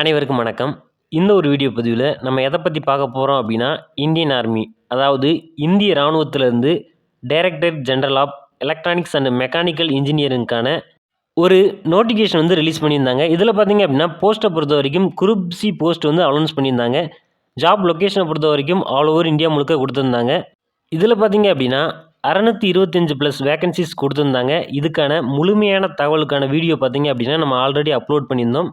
அனைவருக்கும் வணக்கம். இந்த ஒரு வீடியோ பதிவில் நம்ம எதை பற்றி பார்க்க போகிறோம் அப்படின்னா, இந்தியன் ஆர்மி, அதாவது இந்திய இராணுவத்திலிருந்து director general of electronics and mechanical இன்ஜினியரிங்கான ஒரு நோட்டிஃபிகேஷன் வந்து ரிலீஸ் பண்ணியிருந்தாங்க. இதில் பார்த்தீங்க அப்படின்னா, போஸ்ட்டை பொறுத்த வரைக்கும் குரூப் சி போஸ்ட் வந்து அனௌன்ஸ் பண்ணியிருந்தாங்க. ஜாப் லொக்கேஷனை பொறுத்த வரைக்கும் ஆல் ஓவர் இந்தியா முழுக்க கொடுத்துருந்தாங்க. இதில் பார்த்தீங்க அப்படின்னா 625 ப்ளஸ் வேகன்சிஸ் கொடுத்துருந்தாங்க. இதுக்கான முழுமையான தகவலுக்கான வீடியோ பார்த்தீங்க அப்படின்னா நம்ம ஆல்ரெடி அப்லோட் பண்ணியிருந்தோம்.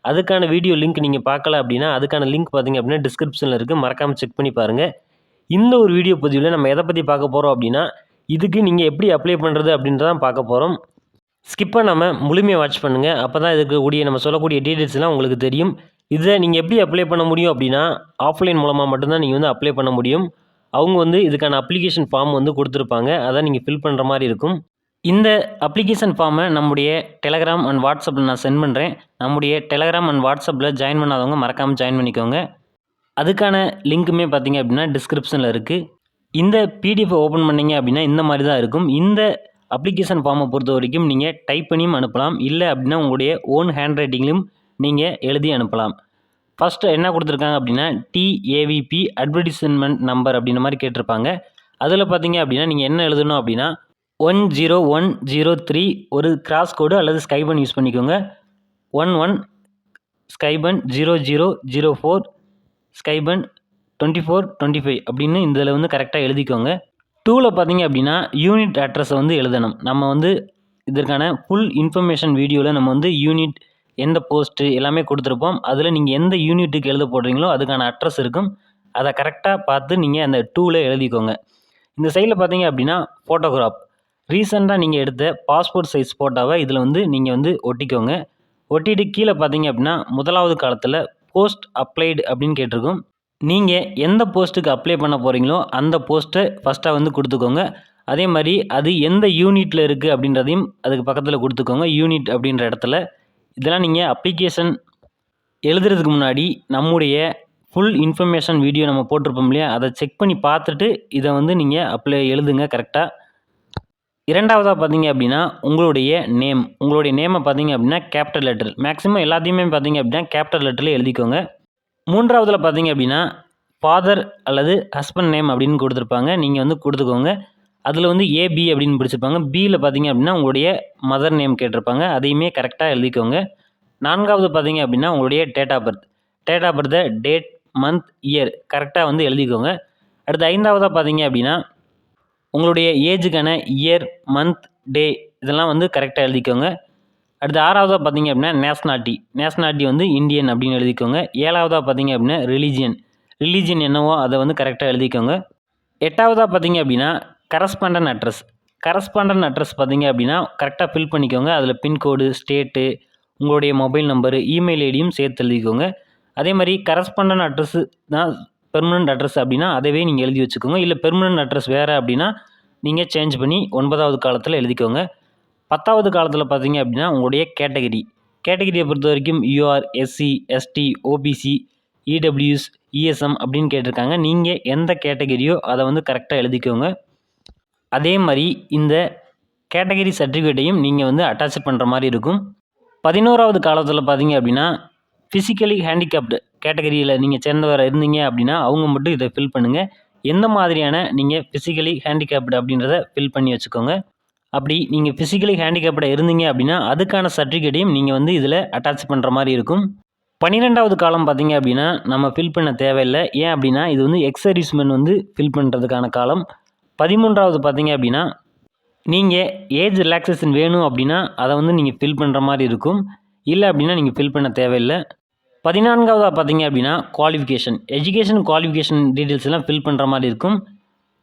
அதுக்கான வீடியோ லிங்க் நீங்கள் பார்க்கல அப்படின்னா அதுக்கான லிங்க் பார்த்தீங்க அப்படின்னா டிஸ்கிரிப்ஷனில் இருக்குது, மறக்காமல் செக் பண்ணி பாருங்கள். இந்த ஒரு வீடியோ பதிவில் நம்ம எதை பற்றி பார்க்க போகிறோம் அப்படின்னா, இதுக்கு நீங்கள் எப்படி அப்ளை பண்ணுறது அப்படின்றதான் பார்க்க போகிறோம். ஸ்கிப் பண்ணாமல் முழுமையாக வாட்ச் பண்ணுங்கள். அப்போ தான் இருக்கக்கூடிய நம்ம சொல்லக்கூடிய டீட்டெயில்ஸ்லாம் உங்களுக்கு தெரியும். இதை நீங்கள் எப்படி அப்ளை பண்ண முடியும் அப்படின்னா, ஆஃப்லைன் மூலமாக மட்டும்தான் நீங்கள் வந்து அப்ளை பண்ண முடியும். அவங்க வந்து இதுக்கான அப்ளிகேஷன் ஃபார்ம் வந்து கொடுத்துருப்பாங்க, அதை நீங்கள் ஃபில் பண்ணுற மாதிரி இருக்கும். இந்த அப்ளிகேஷன் ஃபார்மை நம்முடைய டெலகிராம் அண்ட் வாட்ஸ்அப்பில் நான் சென்ட் பண்ணுறேன். நம்முடைய டெலகிராம் அண்ட் வாட்ஸ்அப்பில் ஜாயின் பண்ணாதவங்க மறக்காமல் ஜாயின் பண்ணிக்கோங்க. அதுக்கான லிங்க்குமே பார்த்தீங்க அப்படின்னா டிஸ்கிரிப்ஷனில் இருக்குது. இந்த பிடிஎஃப் ஓப்பன் பண்ணிங்க அப்படின்னா இந்த மாதிரி தான் இருக்கும். இந்த அப்ளிகேஷன் ஃபார்மை பொறுத்த வரைக்கும் நீங்கள் டைப் பண்ணியும் அனுப்பலாம், இல்லை அப்படின்னா உங்களுடைய ஓன் ஹேண்ட் ரைட்டிங்லையும் நீங்கள் எழுதி அனுப்பலாம். ஃபஸ்ட்டு என்ன கொடுத்துருக்காங்க அப்படின்னா, டிஏவிபி அட்வர்டைஸ்மெண்ட் நம்பர் அப்படின்ற மாதிரி கேட்டிருப்பாங்க. அதில் பார்த்தீங்க அப்படின்னா நீங்கள் என்ன எழுதணும் அப்படின்னா 10103 ஒரு கிராஸ் கோடு அல்லது ஸ்கைபன் யூஸ் பண்ணிக்கோங்க. 11 ஸ்கைபன் 0004 ஸ்கைபன் 2425 அப்படின்னு இதில் வந்து கரெக்டாக எழுதிக்கோங்க. 2ல் பார்த்தீங்க அப்படின்னா யூனிட் அட்ரஸை வந்து எழுதணும். நம்ம வந்து இதற்கான ஃபுல் இன்ஃபர்மேஷன் வீடியோவில் நம்ம வந்து யூனிட் எந்த போஸ்ட்டு எல்லாமே கொடுத்துருப்போம். அதில் நீங்கள் எந்த யூனிட்டுக்கு எழுத போடுறீங்களோ அதுக்கான அட்ரஸ் இருக்கும். அதை கரெக்டாக பார்த்து நீங்கள் அந்த 2ல் எழுதிக்கோங்க. இந்த சைடில் பார்த்தீங்க அப்படின்னா ஃபோட்டோகிராஃப், ரீசெண்டாக நீங்கள் எடுத்த பாஸ்போர்ட் சைஸ் ஃபோட்டோவை இதில் வந்து நீங்கள் வந்து ஒட்டிக்கோங்க. ஒட்டிட்டு கீழே பார்த்தீங்க அப்படின்னா முதலாவது காலத்தில் போஸ்ட் அப்ளைடு அப்படின்னு கேட்டிருக்கும். நீங்கள் எந்த போஸ்ட்டுக்கு அப்ளை பண்ண போகிறீங்களோ அந்த போஸ்ட்டை ஃபஸ்ட்டாக வந்து கொடுத்துக்கோங்க. அதே மாதிரி அது எந்த யூனிட்டில் இருக்குது அப்படின்றதையும் அதுக்கு பக்கத்தில் கொடுத்துக்கோங்க, யூனிட் அப்படின்ற இடத்துல. இதெல்லாம் நீங்கள் அப்ளிகேஷன் எழுதுறதுக்கு முன்னாடி நம்முடைய ஃபுல் இன்ஃபர்மேஷன் வீடியோ நம்ம போட்டிருப்போம் இல்லையா, அதை செக் பண்ணி பார்த்துட்டு இதை வந்து நீங்கள் எழுதுங்க கரெக்டாக. இரண்டாவதாக பார்த்தீங்க அப்படின்னா உங்களுடைய நேமை பார்த்தீங்க அப்படின்னா கேபிட்டல் லெட்டர், மேக்ஸிமம் எல்லாத்தையுமே பார்த்தீங்க அப்படின்னா கேபிட்டல் லெட்டரில் எழுதிக்கோங்க. மூன்றாவதில் பார்த்தீங்க அப்படின்னா ஃபாதர் அல்லது ஹஸ்பண்ட் நேம் அப்படின்னு கொடுத்துருப்பாங்க, நீங்கள் வந்து கொடுத்துக்கோங்க. அதில் வந்து ஏபி அப்படின்னு பிடிச்சிருப்பாங்க. பியில் பார்த்தீங்க அப்படின்னா உங்களுடைய மதர் நேம் கேட்டிருப்பாங்க, அதையுமே கரெக்டாக எழுதிக்கோங்க. நான்காவது பார்த்தீங்க அப்படின்னா உங்களுடைய டேட் ஆஃப் பர்த்தை டேட் மந்த் இயர் கரெக்டாக வந்து எழுதிக்கோங்க. அடுத்து ஐந்தாவதாக பார்த்தீங்க அப்படின்னா உங்களுடைய ஏஜுக்கான இயர் மந்த் டே இதெல்லாம் வந்து கரெக்டாக எழுதிக்கோங்க. அடுத்து ஆறாவதாக பார்த்தீங்க அப்படின்னா நேஷ்னாலிட்டி வந்து இந்தியன் அப்படின்னு எழுதிக்கோங்க. ஏழாவதாக பார்த்தீங்க அப்படின்னா ரிலீஜியன் என்னவோ அதை வந்து கரெக்டாக எழுதிக்கோங்க. எட்டாவதாக பார்த்தீங்க அப்படின்னா கரஸ்பாண்டன்ட் அட்ரஸ் பார்த்தீங்க அப்படின்னா கரெக்டாக ஃபில் பண்ணிக்கோங்க. அதில் பின்கோடு, ஸ்டேட்டு, உங்களுடைய மொபைல் நம்பரு, இமெயில் ஐடியும் சேர்த்து எழுதிக்கோங்க. அதே மாதிரி கரஸ்பாண்டன்ட் அட்ரஸ் தான் பெர்மனண்ட் அட்ரஸ் அப்படின்னா அதவே நீங்கள் எழுதி வச்சுக்கோங்க. இல்லை பெர்மனண்ட் அட்ரஸ் வேறு அப்படின்னா நீங்கள் சேஞ்ச் பண்ணி 9வது காலத்தில் எழுதிக்கோங்க. 10வது காலத்தில் பார்த்தீங்க அப்படின்னா உங்களுடைய கேட்டகரியை பொறுத்த வரைக்கும் UR, SC, ST, OBC, EWS, ESM அப்படின்னு கேட்டிருக்காங்க. நீங்கள் எந்த கேட்டகரியோ அதை வந்து கரெக்டாக எழுதிக்கோங்க. அதே மாதிரி இந்த கேட்டகரி சர்டிஃபிகேட்டையும் நீங்கள் வந்து அட்டாச் பண்ணுற மாதிரி இருக்கும். 11வது காலத்தில் பார்த்தீங்க அப்படின்னா ஃபிசிக்கலி ஹேண்டிகேப்டு கேட்டகரியில் நீங்கள் சேர்ந்தவரை இருந்தீங்க அப்படின்னா அவங்க மட்டும் இதை ஃபில் பண்ணுங்கள். எந்த மாதிரியான நீங்கள் ஃபிசிக்கலி ஹேண்டிகேப்டு அப்படின்றத ஃபில் பண்ணி வச்சுக்கோங்க. அப்படி நீங்கள் ஃபிசிக்கலி ஹேண்டிகேப்டாக இருந்தீங்க அப்படின்னா அதுக்கான சர்டிஃபிகேட்டையும் நீங்கள் வந்து இதில் அட்டாச் பண்ணுற மாதிரி இருக்கும். 12வது காலம் பார்த்தீங்க அப்படின்னா நம்ம ஃபில் பண்ண தேவையில்லை. ஏன் அப்படின்னா இது வந்து எக்ஸ் சர்வீஸ்மென் வந்து ஃபில் பண்ணுறதுக்கான காலம். 13வது பார்த்தீங்க அப்படின்னா நீங்கள் ஏஜ் ரிலாக்ஸேஷன் வேணும் அப்படின்னா அதை வந்து நீங்கள் ஃபில் பண்ணுற மாதிரி இருக்கும். இல்லை அப்படின்னா நீங்கள் ஃபில் பண்ண தேவையில்லை. 14வது பார்த்தீங்க அப்படின்னா எஜுகேஷன் குவாலிஃபிகேஷன் டீட்டெயில்ஸ் எல்லாம் ஃபில் பண்ணுற மாதிரி இருக்கும்.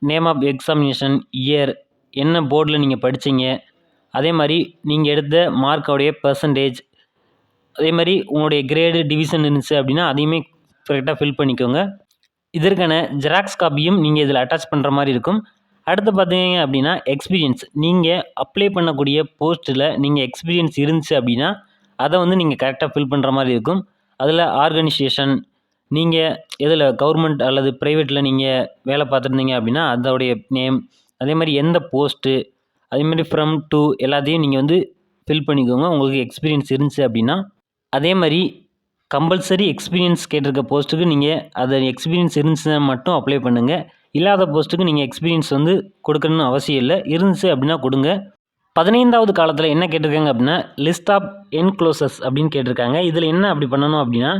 நேம் ஆஃப் எக்ஸாமினேஷன், இயர், என்ன போர்டில் நீங்கள் படித்தீங்க, அதே மாதிரி நீங்கள் எடுத்த மார்க்கோடைய பெர்சன்டேஜ், அதே மாதிரி உங்களுடைய கிரேடு, டிவிஷன் இருந்துச்சு அப்படின்னா அதையுமே கரெக்டாக ஃபில் பண்ணிக்கோங்க. இதற்கான ஜெராக்ஸ் காப்பியும் நீங்கள் இதில் அட்டாச் பண்ணுற மாதிரி இருக்கும். அடுத்து பார்த்தீங்க அப்படின்னா எக்ஸ்பீரியன்ஸ், நீங்கள் அப்ளை பண்ணக்கூடிய போஸ்ட்டில் நீங்கள் எக்ஸ்பீரியன்ஸ் இருந்துச்சு அப்படின்னா அதை வந்து நீங்கள் கரெக்டாக ஃபில் பண்ணுற மாதிரி இருக்கும். அதில் ஆர்கனைசேஷன், நீங்கள் எதில் கவர்மெண்ட் அல்லது ப்ரைவேட்டில் நீங்கள் வேலை பார்த்துருந்தீங்க அப்படின்னா அதோடைய நேம், அதே மாதிரி எந்த போஸ்ட்டு, அதே மாதிரி ஃப்ரம் டு எல்லாத்தையும் நீங்கள் வந்து ஃபில் பண்ணிக்கோங்க உங்களுக்கு எக்ஸ்பீரியன்ஸ் இருந்துச்சு அப்படின்னா. அதே மாதிரி கம்பல்சரி எக்ஸ்பீரியன்ஸ் கேட்டிருக்க போஸ்ட்டுக்கு நீங்கள் அதை எக்ஸ்பீரியன்ஸ் இருந்துச்சுன்னா மட்டும் அப்ளை பண்ணுங்கள். இல்லாத போஸ்ட்டுக்கு நீங்கள் எக்ஸ்பீரியன்ஸ் வந்து கொடுக்கணும்னு அவசியம் இல்லை. இருந்துச்சு அப்படின்னா கொடுங்க. 15வது காலத்தில் என்ன கேட்டிருக்காங்க அப்படின்னா லிஸ்ட் ஆஃப் என்க்ளோசஸ் அப்படின்னு கேட்டிருக்காங்க. இதில் என்ன அப்படி பண்ணணும் அப்படின்னா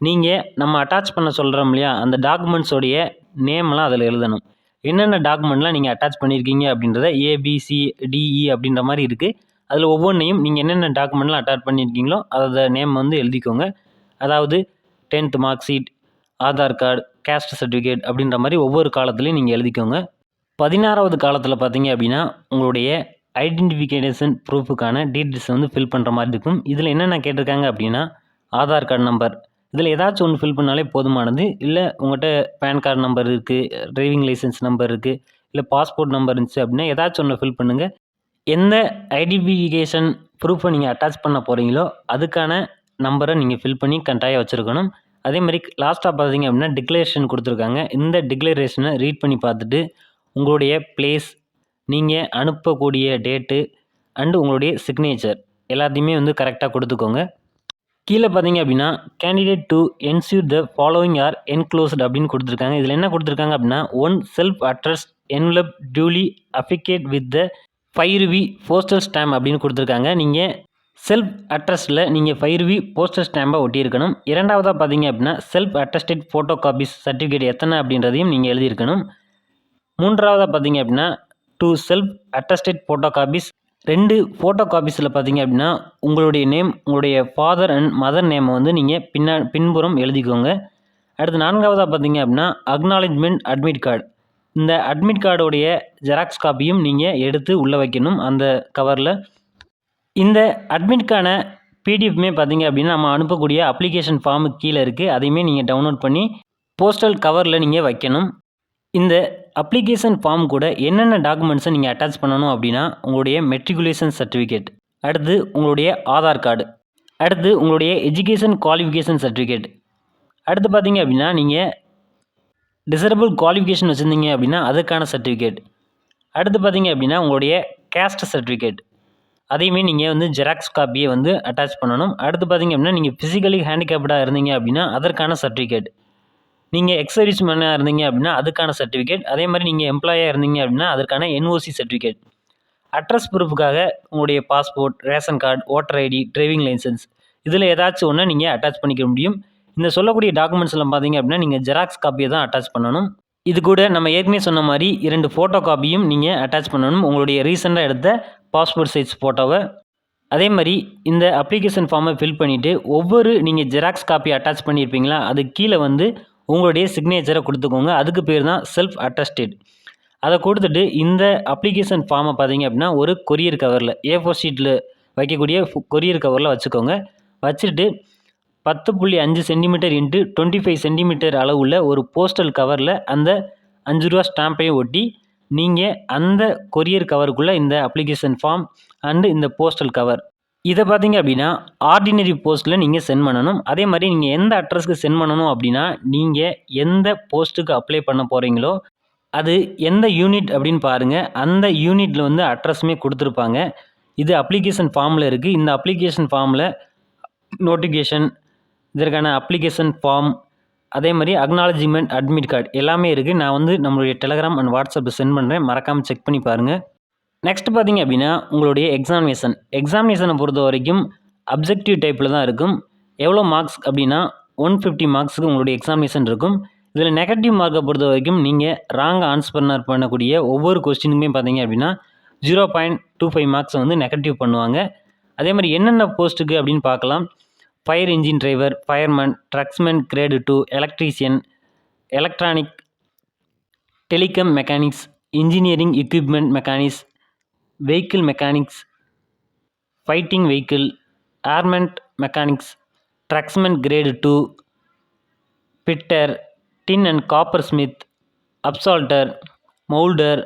நீங்கள் நம்ம அட்டாச் பண்ண சொல்கிறோம் இல்லையா, அந்த டாக்குமெண்ட்ஸோடைய நேம்லாம் அதில் எழுதணும். என்னென்ன டாக்குமெண்ட்லாம் நீங்கள் அட்டாச் பண்ணியிருக்கீங்க அப்படின்றத ABCDE அப்படின்ற மாதிரி இருக்குது. அதில் ஒவ்வொன்றையும் நீங்கள் என்னென்ன டாக்குமெண்ட்லாம் அட்டாச் பண்ணியிருக்கீங்களோ அதை நேம் வந்து எழுதிக்கோங்க. அதாவது 10th mark sheet, Aadhaar card, caste certificate அப்படின்ற மாதிரி ஒவ்வொரு காலத்துலையும் நீங்கள் எழுதிக்கோங்க. 16வது காலத்தில் பார்த்தீங்க அப்படின்னா உங்களுடைய ஐடென்டிஃபிகேஷன் ப்ரூஃபுக்கான டீட்டெயில்ஸ் வந்து ஃபில் பண்ணுற மாதிரி இருக்கும். இதில் என்னென்ன கேட்டிருக்காங்க அப்படின்னா ஆதார் கார்டு நம்பர், இதில் ஏதாச்சும் ஒன்று ஃபில் பண்ணாலே போதுமானது. இல்லை உங்கள்கிட்ட பேன் கார்டு நம்பர் இருக்குது, டிரைவிங் லைசன்ஸ் நம்பர் இருக்குது, இல்லை பாஸ்போர்ட் நம்பர் இருந்துச்சு அப்படின்னா ஏதாச்சும் ஒன்று ஃபில் பண்ணுங்கள். எந்த ஐடென்டிஃபிகேஷன் ப்ரூஃபை நீங்கள் அட்டாச் பண்ண போகிறீங்களோ அதுக்கான நம்பரை நீங்கள் ஃபில் பண்ணி கட்டாயம் வச்சுருக்கணும். அதே மாதிரி லாஸ்ட்டாக பார்த்தீங்க அப்படின்னா டிக்ளரேஷன் கொடுத்துருக்காங்க. இந்த டிக்ளரேஷனை ரீட் பண்ணி பார்த்துட்டு உங்களுடைய பிளேஸ், நீங்கள் அனுப்பக்கூடிய டேட்டு அண்டு உங்களுடைய சிக்னேச்சர் எல்லாத்தையுமே வந்து கரெக்டாக கொடுத்துக்கோங்க. கீழே பார்த்தீங்க அப்படின்னா candidate to ensure the following are enclosed அப்படின்னு கொடுத்துருக்காங்க. இதில் என்ன கொடுத்துருக்காங்க அப்படின்னா one self address envelope duly affixed with the 5 rupee postal stamp அப்படின்னு கொடுத்துருக்காங்க. நீங்கள் செல்ஃப் அட்ரஸில் நீங்கள் 5 ரூபி போஸ்டல் ஸ்டாம்பை ஒட்டியிருக்கணும். இரண்டாவதாக பார்த்தீங்க அப்படின்னா self attested photo copies certificate எத்தனை அப்படின்றதையும் நீங்கள் எழுதியிருக்கணும். மூன்றாவதாக பார்த்தீங்க அப்படின்னா 2 self attested photo copies, 2 photo காப்பீஸில் பார்த்தீங்க அப்படின்னா உங்களுடைய நேம், உங்களுடைய ஃபாதர் அண்ட் மதர் நேமை வந்து நீங்கள் பின்புறம் எழுதிக்கோங்க. அடுத்து 4வதாக பார்த்தீங்க அப்படின்னா அக்னாலஜ்மெண்ட் அட்மிட் கார்டு, இந்த அட்மிட் கார்டோடைய ஜெராக்ஸ் காப்பியும் நீங்கள் எடுத்து உள்ளே வைக்கணும் அந்த கவரில். இந்த அட்மிட்கான பிடிஎஃப்மே பார்த்தீங்க அப்படின்னா நம்ம அனுப்பக்கூடிய அப்ளிகேஷன் ஃபார்முக்கு கீழே இருக்குது. அதையுமே நீங்கள் டவுன்லோட் பண்ணி போஸ்டல் கவரில் நீங்கள் வைக்கணும். இந்த அப்ளிகேஷன் ஃபார்ம் கூட என்னென்ன டாக்குமெண்ட்ஸை நீங்கள் அட்டாச் பண்ணணும் அப்படின்னா உங்களுடைய மெட்ரிகுலேஷன் சர்டிஃபிகேட், அடுத்து உங்களுடைய ஆதார் கார்டு, அடுத்து உங்களுடைய எஜுகேஷன் குவாலிஃபிகேஷன் சர்டிஃபிகேட், அடுத்து பார்த்தீங்க அப்படின்னா நீங்கள் டிசரபிள் குவாலிஃபிகேஷன் வச்சுருந்தீங்க அப்படின்னா அதுக்கான சர்டிஃபிகேட், அடுத்து பார்த்தீங்க அப்படின்னா உங்களுடைய கேஸ்ட் சர்டிஃபிகேட், அதையுமே நீங்கள் வந்து ஜெராக்ஸ் காப்பியை வந்து அட்டாச் பண்ணணும். அடுத்து பார்த்தீங்க அப்படின்னா நீங்கள் ஃபிசிக்கலி ஹேண்டிகேப்டாக இருந்தீங்க அப்படின்னா அதற்கான சர்டிஃபிகேட், நீங்கள் எக்ஸர்வீஸ் மேனாக இருந்தீங்க அப்படின்னா அதுக்கான சர்டிஃபிகேட், அதே மாதிரி நீங்கள் எம்ப்ளாயாக இருந்தீங்க அப்படின்னா அதற்கான NOC சர்டிஃபிகேட், அட்ரஸ் ப்ரூஃபுக்காக உங்களுடைய passport, ration card, voter ID, driving licence இதில் ஏதாச்சும் ஒன்று நீங்கள் அட்டாச் பண்ணிக்க முடியும். இந்த சொல்லக்கூடிய டாக்குமெண்ட்ஸ்லாம் பார்த்தீங்க அப்படின்னா நீங்கள் ஜெராக்ஸ் காப்பியை தான் அட்டாச் பண்ணணும். இது கூட நம்ம ஏற்கனவே சொன்ன மாதிரி 2 ஃபோட்டோ காப்பியும் நீங்கள் அட்டாச் பண்ணணும், உங்களுடைய ரீசெண்டாக எடுத்த பாஸ்போர்ட் சைஸ் ஃபோட்டோவை. அதே மாதிரி இந்த அப்ளிகேஷன் ஃபார்மை ஃபில் பண்ணிவிட்டு ஒவ்வொரு நீங்கள் ஜெராக்ஸ் காப்பி அட்டாச் பண்ணியிருப்பீங்களா அது கீழே வந்து உங்களுடைய சிக்னேச்சரை கொடுத்துக்கோங்க. அதுக்கு பேர் தான் செல்ஃப் அட்டஸ்டட். அதை கொடுத்துட்டு இந்த அப்ளிகேஷன் ஃபார்மை பார்த்தீங்க அப்படின்னா ஒரு கொரியர் கவரில் A4 ஷீட்டில் வைக்கக்கூடிய கொரியர் கவரில் வச்சுக்கோங்க. வச்சுட்டு 10.5 சென்டிமீட்டர் இன்ட்டு 25 சென்டிமீட்டர் அளவுள்ள ஒரு போஸ்டல் கவரில் அந்த 5 ரூபா ஸ்டாம்பையும் ஒட்டி நீங்கள் அந்த கொரியர் கவருக்குள்ளே இந்த அப்ளிகேஷன் ஃபார்ம் அண்டு இந்த போஸ்டல் கவர் இதை பார்த்தீங்க அப்படின்னா ஆர்டினரி போஸ்ட்டில் நீங்கள் சென்ட் பண்ணணும். அதே மாதிரி நீங்கள் எந்த அட்ரஸ்க்கு சென்ட் பண்ணணும் அப்படின்னா நீங்கள் எந்த போஸ்ட்டுக்கு அப்ளை பண்ண போகிறீங்களோ அது எந்த யூனிட் அப்படின்னு பாருங்கள். அந்த யூனிட்டில் வந்து அட்ரஸுமே கொடுத்துருப்பாங்க. இது அப்ளிகேஷன் ஃபார்மில் இருக்குது. இந்த அப்ளிகேஷன் ஃபார்மில் நோட்டிஃபிகேஷன், இதற்கான அப்ளிகேஷன் ஃபார்ம், அதே மாதிரி அக்னாலஜ்மெண்ட் அட்மிட் கார்டு எல்லாமே இருக்குது. நான் வந்து நம்மளுடைய டெலகிராம் அண்ட் வாட்ஸ்அப்பில் சென்ட் பண்ணுறேன், மறக்காமல் செக் பண்ணி பாருங்கள். நெக்ஸ்ட் பார்த்தீங்க அப்படின்னா உங்களுடைய எக்ஸாமினேஷனை பொறுத்த வரைக்கும் அப்ஜெக்டிவ் டைப்பில் தான் இருக்கும். எவ்வளோ மார்க்ஸ் அப்படின்னா 150 மார்க்ஸுக்கு உங்களுடைய எக்ஸாமினேஷன் இருக்கும். இதில் நெகட்டிவ் மார்க்கை பொறுத்த வரைக்கும் நீங்கள் ராங் ஆன்சர் பண்ணக்கூடிய ஒவ்வொரு கொஸ்டினுக்குமே பார்த்தீங்க அப்படின்னா 0.25 மார்க்ஸை வந்து நெகட்டிவ் பண்ணுவாங்க. அதே மாதிரி என்னென்ன போஸ்ட்டுக்கு அப்படின்னு பார்க்கலாம். Fire engine driver, fireman, draughtsman grade 2, electrician, electronic, telecom mechanics, engineering equipment mechanics, vehicle mechanics, fighting vehicle, armament mechanics, draughtsman grade 2, fitter, tin and copper smith, upholsterer, moulder,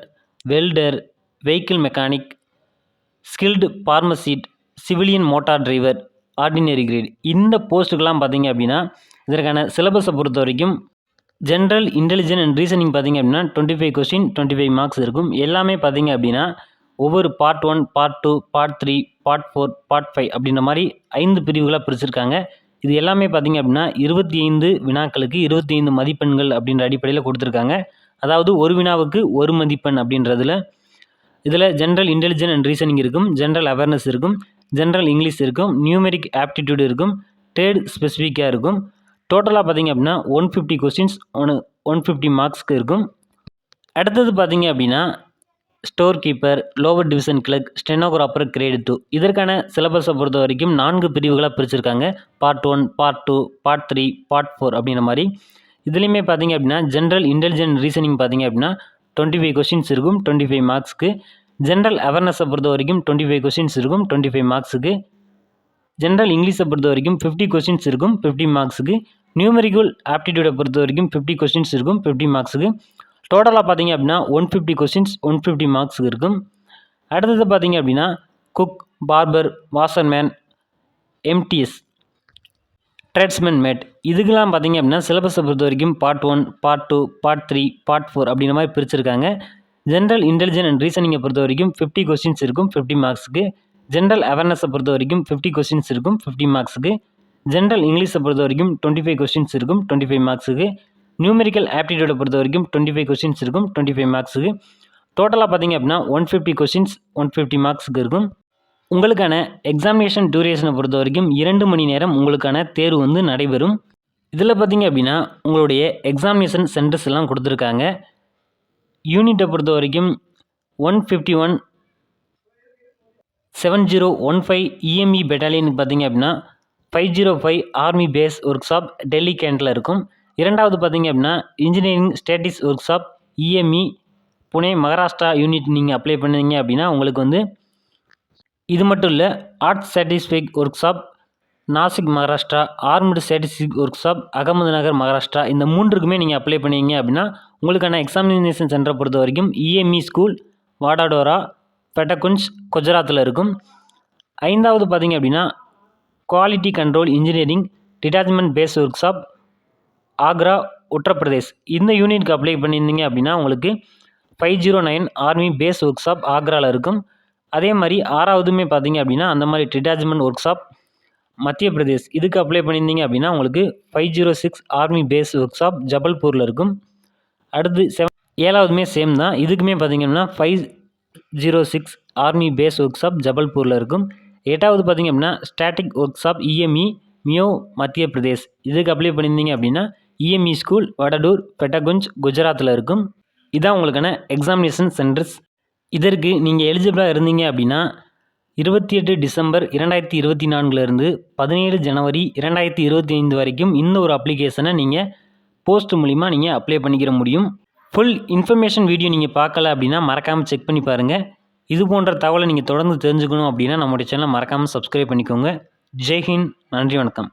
welder, vehicle mechanic, skilled pharmacist, civilian motor driver, ordinary grade. இந்த போஸ்ட்டுக்கெலாம் பார்த்தீங்க அப்படின்னா இதற்கான சிலபஸை பொறுத்த வரைக்கும் general, intelligent and reasoning பார்த்தீங்க அப்படின்னா 25 கொஸ்டின் 25 மார்க்ஸ் இருக்கும். எல்லாமே பார்த்தீங்க அப்படின்னா ஒவ்வொரு part 1, part 2, part 3, part 4, part 5 அப்படின்ற மாதிரி 5 பிரிவுகளாக பிரிச்சிருக்காங்க. இது எல்லாமே பார்த்தீங்க அப்படின்னா 25 வினாக்களுக்கு 25 மதிப்பெண்கள் அப்படின்ற அடிப்படையில் கொடுத்துருக்காங்க. அதாவது ஒரு வினாவுக்கு ஒரு மதிப்பெண் அப்படின்றதுல. இதில் ஜென்ரல் இன்டெலிஜென்ட் அண்ட் ரீசனிங் இருக்கும், ஜென்ரல் அவேர்னஸ் இருக்கும், ஜென்ரல் இங்கிலீஷ் இருக்கும், நியூமெரிக் ஆப்டிடியூட் இருக்கும், ட்ரேட் ஸ்பெசிஃபிக்காக இருக்கும். டோட்டலாக பார்த்தீங்க அப்படின்னா 150 கொஸ்டின்ஸ் 150 மார்க்ஸ்க்கு இருக்கும். அடுத்தது பார்த்தீங்க அப்படின்னா store keeper, lower division clerk, stenographer grade 2 இதற்கான சிலபஸை பொறுத்த வரைக்கும் 4 பிரிவுகளாக பிரிச்சிருக்காங்க. பார்ட் 1, பார்ட் 2, பார்ட் 3, பார்ட் 4 அப்படின்ற மாதிரி. இதுலேயுமே பார்த்தீங்க அப்படின்னா ஜென்ரல் இன்டெலிஜென்ட் ரீசனிங் பார்த்தீங்க அப்படின்னா 25 கொஸ்டின்ஸ் இருக்கும் 25 மார்க்ஸ்க்கு. ஜென்ரல் அவேர்னஸை பொறுத்த வரைக்கும் 25 கொஸ்டின்ஸ் இருக்கும் 25 மார்க்ஸுக்கு. ஜென்ரல் இங்கிலீஷை பொறுத்த வரைக்கும் 50 கொஸ்டின்ஸ் இருக்கும் 50 மார்க்ஸுக்கு. நியூமெரிக்கல் ஆப்டிடியூடை பொறுத்த வரைக்கும் 50 கொஸ்டின்ஸ் இருக்கும் 50 மார்க்ஸுக்கு. டோட்டலாக பார்த்தீங்க அப்படின்னா 150 கொஸ்டின்ஸ் 150 மார்க்ஸுக்கு இருக்கும். அடுத்தது பார்த்தீங்க அப்படின்னா cook, barber, washerman, MTS, tradesman mate இதுக்கெல்லாம் பார்த்தீங்க அப்படின்னா சிலபஸை பொறுத்த வரைக்கும் பார்ட் 1, பார்ட் 2, பார்ட் 3, பார்ட் 4 அப்படின்ற மாதிரி பிரிச்சிருக்காங்க. ஜென்ரல் இன்டெலிஜென்ட் அண்ட் ரீசனிங்கை பொறுத்த வரைக்கும் 50 கொஸ்டின்ஸ் இருக்கும் 50 மார்க்ஸுக்கு. ஜென்ரல் அவேர்னஸை பொறுத்த வரைக்கும் 50 கொஸ்டின்ஸ் இருக்கும் 50 மார்க்ஸுக்கு. ஜென்ரல் இங்கிலீஷை பொறுத்த வரைக்கும் 25 கொஸ்டின்ஸ் இருக்கும் 25 மார்க்ஸுக்கு. நியூமெரிக்கல் ஆப்டிடியூடை பொறுத்த வரைக்கும் 25 கொஸ்டின்ஸ் இருக்கும் 25 மார்க்ஸுக்கு. டோட்டலாக பார்த்தீங்க அப்படின்னா 150 கொஸ்டின்ஸ் 150 மார்க்ஸுக்கு இருக்கும். உங்களுக்கான எக்ஸாமினேஷன் டியூரேஷனை பொறுத்த வரைக்கும் 2 மணி நேரம் உங்களுக்கான தேர்வு வந்து நடைபெறும். இதில் பார்த்தீங்க அப்படின்னா உங்களுடைய எக்ஸாமினேஷன் சென்டர்ஸ் எல்லாம் கொடுத்துருக்காங்க. யூனிட்டை பொறுத்த வரைக்கும் 151-7015 இஎம்இ பெட்டாலியனுக்கு பார்த்தீங்க அப்படின்னா 505 army base work shop Delhi கேண்டில் இருக்கும். இரண்டாவது பார்த்தீங்க அப்படின்னா engineering static work shop EME Pune Maharashtra unit நீங்கள் அப்ளை பண்ணீங்க அப்படின்னா உங்களுக்கு வந்து இது மட்டும் இல்லை, art statistic work shop Nasik Maharashtra, armed statistic work shop Ahmednagar Maharashtra இந்த மூன்றுக்குமே நீங்கள் அப்ளை பண்ணீங்க அப்படின்னா உங்களுக்கான எக்ஸாமினேஷன் சென்டரை பொறுத்த வரைக்கும் இஎம்இ ஸ்கூல் வாடாடோரா பெட்டகுஞ்ச் குஜராத்தில் இருக்கும். ஐந்தாவது பார்த்தீங்க அப்படின்னா quality control engineering detachment base work shop Agra Uttar Pradesh இந்த யூனிட்க்கு அப்ளை பண்ணியிருந்தீங்க அப்படின்னா உங்களுக்கு 509 ஆர்மி பேஸ் ஒர்க் ஷாப் ஆக்ராவில் இருக்கும். அதே மாதிரி ஆறாவதுமே பார்த்தீங்க அப்படின்னா அந்த மாதிரி டிட்டாச்மெண்ட் ஒர்க் ஷாப் மத்திய பிரதேஷ் இதுக்கு அப்ளை பண்ணியிருந்தீங்க அப்படின்னா உங்களுக்கு 506 ஆர்மி பேஸ் ஒர்க் ஷாப் ஜபல்பூரில் இருக்கும். அடுத்து ஏழாவதுமே சேம் தான். இதுக்குமே பார்த்தீங்கன்னா 506 ஆர்மி பேஸ் ஒர்க் ஷாப் ஜபல்பூரில் இருக்கும். எட்டாவது பார்த்தீங்க அப்படின்னா ஸ்டாட்டிக் ஒர்க் ஷாப் இஎம்இ மியோ மத்திய பிரதேஷ் இதுக்கு அப்ளை பண்ணியிருந்தீங்க அப்படின்னா இஎம்இ ஸ்கூல் வடடூர் பெட்டகுஞ்ச் குஜராத்தில் இருக்கும். இதான் உங்களுக்கான எக்ஸாமினேஷன் சென்டர்ஸ். இதற்கு நீங்கள் எலிஜிபிளாக இருந்தீங்க அப்படின்னா 28 டிசம்பர் 2024 17 ஜனவரி 2025 வரைக்கும் இந்த ஒரு அப்ளிகேஷனை நீங்கள் போஸ்ட் மூலிமா நீங்கள் அப்ளை பண்ணிக்கிற முடியும். ஃபுல் இன்ஃபர்மேஷன் வீடியோ நீங்கள் பார்க்கல அப்படின்னா மறக்காமல் செக் பண்ணி பாருங்கள். இது போன்ற தகவலை நீங்கள் தொடர்ந்து தெரிஞ்சுக்கணும் அப்படின்னா நம்முடைய சேனலை மறக்காமல் சப்ஸ்கிரைப் பண்ணிக்கோங்க. ஜெய்ஹிந்த், நன்றி, வணக்கம்.